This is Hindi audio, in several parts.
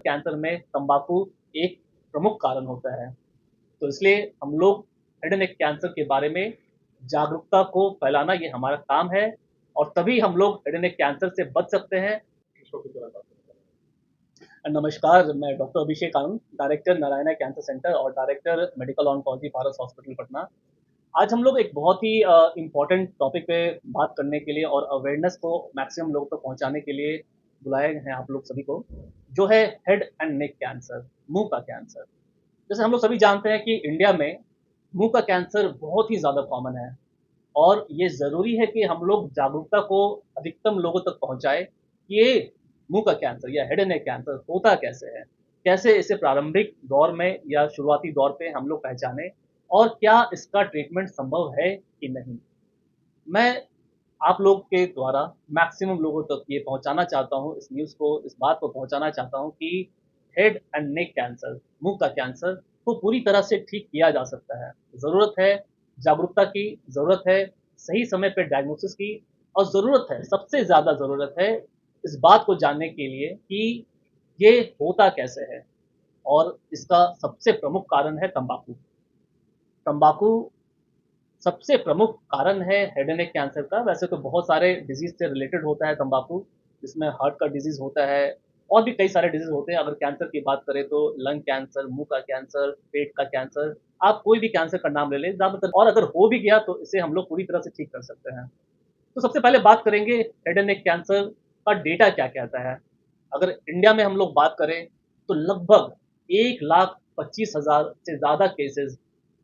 कैंसर में तंबाकू एक प्रमुख कारण होता है। तो इसलिए हम लोग हेड एंड नेक कैंसर के बारे में जागरूकता को फैलाना ये हमारा काम है और तभी हम लोग हेड एंड नेक कैंसर से बच सकते हैं। नमस्कार, मैं doctor Abhishek Anand, director Narayana cancer centre और डायरेक्टर मेडिकल ऑन्कोलॉजी पारस हॉस्पिटल पटना। आज हम लोग एक बहुत ही इम्पोर्टेंट टॉपिक पे बात करने के लिए और अवेयरनेस को मैक्सिमम लोगों तक पहुंचाने के लिए बुलाए हैं आप लोग सभी को, जो है हेड एंड नेक कैंसर, मुंह का कैंसर। जैसे हम लोग सभी जानते हैं कि इंडिया में मुंह का कैंसर बहुत ही ज़्यादा कॉमन है और ये ज़रूरी है कि हम लोग जागरूकता को अधिकतम लोगों तक पहुंचाए कि ये मुंह का कैंसर या हेड एंड नेक कैंसर होता कैसे है, कैसे इसे प्रारंभिक दौर में या शुरुआती दौर पे हम लोग पहचाने और क्या इसका ट्रीटमेंट संभव है कि नहीं। मैं आप लोग के द्वारा मैक्सिमम लोगों तक ये पहुंचाना चाहता हूं, इस न्यूज़ को, इस बात को पहुंचाना चाहता हूं कि हेड एंड नेक कैंसर, मुंह का कैंसर को पूरी तरह से ठीक किया जा सकता है। ज़रूरत है जागरूकता की, ज़रूरत है सही समय पे डायग्नोसिस की और ज़रूरत है, सबसे ज़्यादा ज़रूरत है इस बात को जानने के लिए कि ये होता कैसे है और इसका सबसे प्रमुख कारण है तंबाकू। तंबाकू सबसे प्रमुख कारण है हेड एंड नेक कैंसर का। वैसे तो बहुत सारे डिजीज से रिलेटेड होता है तंबाकू, जिसमें हार्ट का डिजीज होता है और भी कई सारे डिजीज होते हैं। अगर कैंसर की बात करें तो लंग कैंसर, मुंह का कैंसर, पेट का कैंसर, आप कोई भी कैंसर का नाम ले लें ज़्यादातर, और अगर हो भी गया तो इसे हम लोग पूरी तरह से ठीक कर सकते हैं। तो सबसे पहले बात करेंगे हेड एंड नेक कैंसर का डेटा क्या कहता है। अगर इंडिया में हम लोग बात करें तो लगभग 1,25,000 से ज़्यादा cases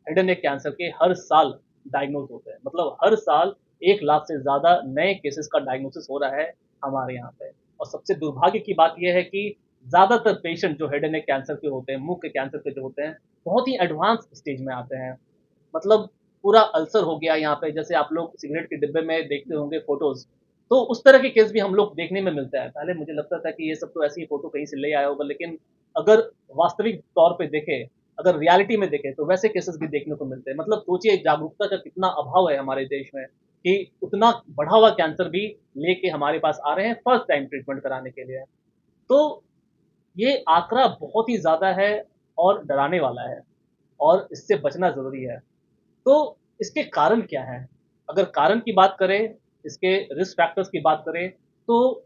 head and neck cancer के हर साल डायग्नोज होते हैं। मतलब हर साल 1 लाख से ज़्यादा नए केसेस का डायग्नोसिस हो रहा है हमारे यहाँ पे। और सबसे दुर्भाग्य की बात यह है कि ज़्यादातर पेशेंट जो हेड एंड नेक कैंसर के होते हैं, मुंह के कैंसर के जो होते हैं, बहुत ही एडवांस स्टेज में आते हैं। मतलब पूरा अल्सर हो गया यहाँ पे, जैसे आप लोग सिगरेट के डिब्बे में देखते होंगे फोटोज, तो उस तरह के केस भी हम लोग देखने में मिलता है। पहले मुझे लगता था कि ये सब तो ऐसी ही फोटो कहीं से ले आया होगा, लेकिन अगर वास्तविक तौर पे देखें, अगर रियलिटी में देखें तो वैसे केसेस भी देखने को मिलते हैं। मतलब सोचिए जागरूकता का कितना अभाव है हमारे देश में कि उतना बढ़ा हुआ कैंसर भी लेके हमारे पास आ रहे हैं फर्स्ट टाइम ट्रीटमेंट कराने के लिए। तो ये आंकड़ा बहुत ही ज़्यादा है और डराने वाला है और इससे बचना ज़रूरी है। तो इसके कारण क्या हैं? अगर कारण की बात करें, इसके रिस्क फैक्टर्स की बात करें, तो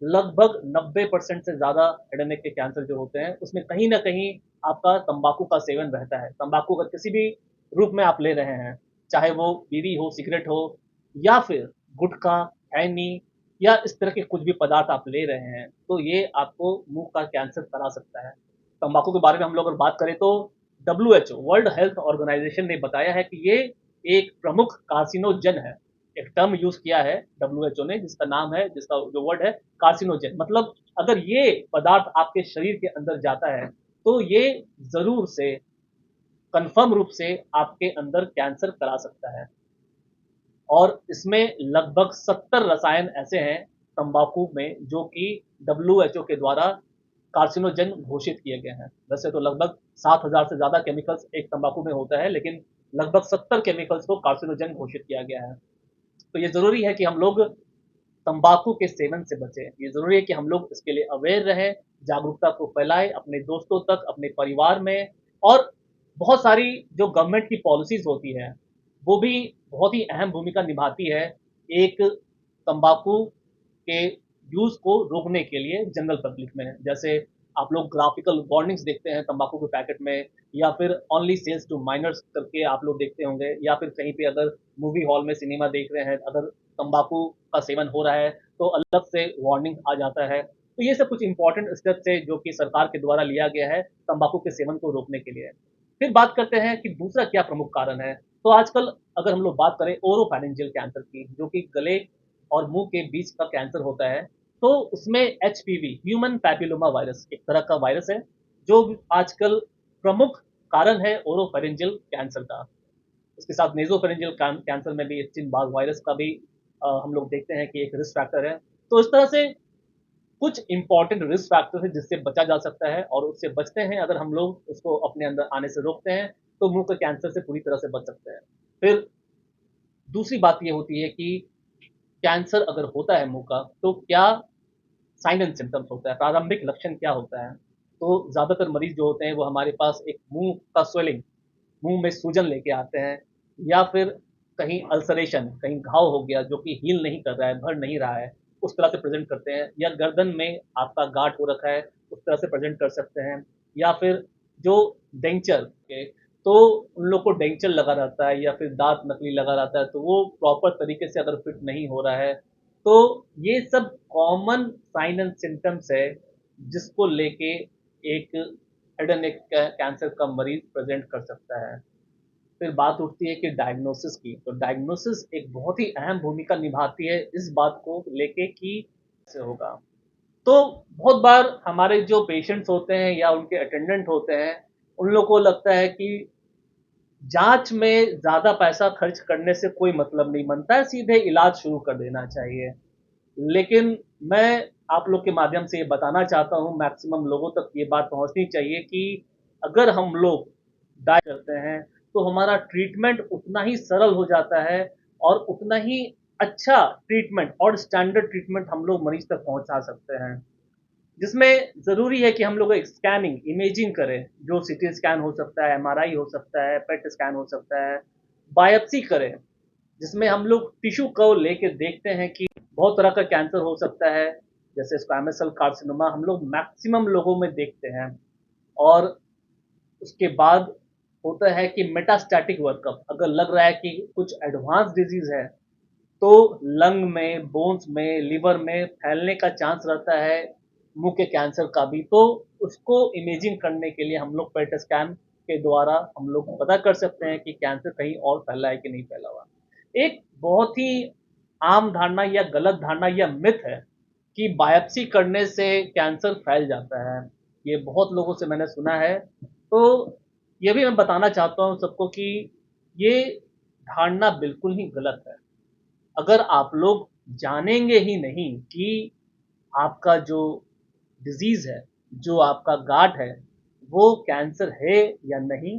लगभग 90% से ज़्यादा हेड एंड नेक के कैंसर जो होते हैं, उसमें कहीं न कहीं आपका तंबाकू का सेवन रहता है। तंबाकू अगर किसी भी रूप में आप ले रहे हैं, चाहे वो बीड़ी हो, सिगरेट हो या फिर गुटखा, खैनी या इस तरह के कुछ भी पदार्थ आप ले रहे हैं, तो ये आपको मुँह का कैंसर करा सकता है। तंबाकू के बारे में हम लोग अगर बात करें तो डब्ल्यूएचओ, वर्ल्ड हेल्थ ऑर्गेनाइजेशन ने बताया है कि ये एक प्रमुख कार्सिनोजन है। एक टर्म यूज़ किया है डब्ल्यूएचओ ने, जिसका नाम है, जिसका जो वर्ड है कार्सिनोजन। मतलब अगर ये पदार्थ आपके शरीर के अंदर जाता है, तो ये ज़रूर से, कन्फर्म रूप से आपके अंदर कैंसर करा सकता है। और इसमें लगभग 70 रसायन ऐसे हैं तंबाकू में जो कि डब्ल्यूएचओ के द्वारा कार्सिनोजन घोषित किए गए हैं। वैसे तो लगभग 7,000 से ज़्यादा केमिकल्स एक तंबाकू में होता है, लेकिन लगभग 70 केमिकल्स को कार्सिनोजन घोषित किया गया है। तो ये ज़रूरी है कि हम लोग तंबाकू के सेवन से बचें। ये ज़रूरी है कि हम लोग इसके लिए अवेयर रहें, जागरूकता को फैलाएँ अपने दोस्तों तक, अपने परिवार में। और बहुत सारी जो गवर्नमेंट की पॉलिसीज़ होती हैं, वो भी बहुत ही अहम भूमिका निभाती है एक तंबाकू के यूज़ को रोकने के लिए जनरल पब्लिक में। जैसे आप लोग ग्राफिकल वार्निंग्स देखते हैं तंबाकू के पैकेट में, या फिर ओनली सेल्स टू माइनर्स करके आप लोग देखते होंगे, या फिर कहीं पे अगर मूवी हॉल में सिनेमा देख रहे हैं, अगर तंबाकू का सेवन हो रहा है तो अलग से वार्निंग आ जाता है। तो ये सब कुछ इंपॉर्टेंट स्टेप्स है जो कि सरकार के द्वारा लिया गया है तंबाकू के सेवन को रोकने के लिए। फिर बात करते हैं कि दूसरा क्या प्रमुख कारण है। तो आजकल अगर हम लोग बात करें ओरोफैरिंजियल कैंसर की, जो कि गले और मुंह के बीच का कैंसर होता है, तो उसमें एचपीवी, ह्यूमन पैपिलोमा वायरस, एक तरह का वायरस है जो आजकल प्रमुख कारण है ओरोफैरिंजियल कैंसर का। इसके साथ नेज़ोफेरेंजियल कैंसर में भी एप्स्टीन बार वायरस का भी हम लोग देखते हैं कि एक रिस्क फैक्टर है। तो इस तरह से कुछ इंपॉर्टेंट रिस्क फैक्टर है जिससे बचा जा सकता है, और उससे बचते हैं अगर हम लोग उसको अपने अंदर आने से रोकते हैं, तो मुंह के कैंसर से पूरी तरह से बच सकते हैं। फिर दूसरी बात ये होती है कि कैंसर अगर होता है मुंह का, तो क्या साइन एंड सिम्टम्स होता है, प्रारंभिक लक्षण क्या होता है। तो ज़्यादातर मरीज़ जो होते हैं वो हमारे पास एक मुँह का स्वेलिंग, मुँह में सूजन लेके आते हैं, या फिर कहीं अल्सरेशन, कहीं घाव हो गया जो कि हील नहीं कर रहा है, भर नहीं रहा है, उस तरह से प्रेज़ेंट करते हैं, या गर्दन में आपका गाँठ हो रखा है, उस तरह से प्रेज़ेंट कर सकते हैं, या फिर जो डेंचर के, तो उन लोग को डेंचर लगा रहता है या फिर दाँत नकली लगा रहता है, तो वो प्रॉपर तरीके से अगर फिट नहीं हो रहा है, तो ये सब कॉमन साइन एंड सिम्पटम्स है, जिसको लेके एक हेड एंड नेक कैंसर का मरीज़ प्रेज़ेंट कर सकता है। फिर बात उठती है कि डायग्नोसिस की, तो डायग्नोसिस एक बहुत ही अहम भूमिका निभाती है इस बात को लेके कि कैसे होगा। तो बहुत बार हमारे जो पेशेंट्स होते हैं या उनके अटेंडेंट होते हैं, उन लोगों को लगता है कि जाँच में ज़्यादा पैसा खर्च करने से कोई मतलब नहीं बनता है, सीधे इलाज शुरू कर देना चाहिए। लेकिन मैं आप लोग के माध्यम से ये बताना चाहता हूँ, मैक्सिमम लोगों तक ये बात पहुँचनी चाहिए कि अगर हम लोग डाई करते हैं, तो हमारा ट्रीटमेंट उतना ही सरल हो जाता है और उतना ही अच्छा ट्रीटमेंट और स्टैंडर्ड ट्रीटमेंट हम लोग मरीज़ तक पहुँचा सकते हैं। जिसमें ज़रूरी है कि हम लोग एक स्कैनिंग, इमेजिंग करें, जो सीटी स्कैन हो सकता है, एमआरआई हो सकता है, पेट स्कैन हो सकता है, बायोप्सी करें, जिसमें हम लोग टिश्यू को लेके देखते हैं कि बहुत तरह का कैंसर हो सकता है, जैसे स्क्वैमस सेल कार्सिनोमा हम लोग मैक्सिमम लोगों में देखते हैं। और उसके बाद होता है कि मेटास्टैटिक वर्कअप, अगर लग रहा है कि कुछ एडवांस डिज़ीज़ है, तो लंग में, बोन्स में, लिवर में फैलने का चांस रहता है, मुँह के कैंसर का भी, तो उसको इमेजिंग करने के लिए हम लोग पेट स्कैन के द्वारा हम लोग पता कर सकते हैं कि कैंसर कहीं और फैला है कि नहीं फैला हुआ। एक बहुत ही आम धारणा या गलत धारणा या मिथ है कि बायोप्सी करने से कैंसर फैल जाता है। ये बहुत लोगों से मैंने सुना है। तो ये भी मैं बताना चाहता हूँ सबको कि ये धारणा बिल्कुल ही गलत है। अगर आप लोग जानेंगे ही नहीं कि आपका जो डिज़ीज़ है, जो आपका गाँठ है, वो कैंसर है या नहीं,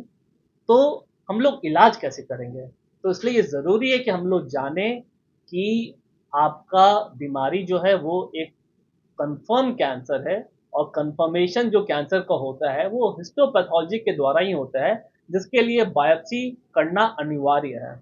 तो हम लोग इलाज कैसे करेंगे? तो इसलिए ये ज़रूरी है कि हम लोग जानें कि आपका बीमारी जो है वो एक कन्फर्म कैंसर है, और कन्फर्मेशन जो कैंसर का होता है वो हिस्टोपैथोलॉजी के द्वारा ही होता है, जिसके लिए बायोप्सी करना अनिवार्य है।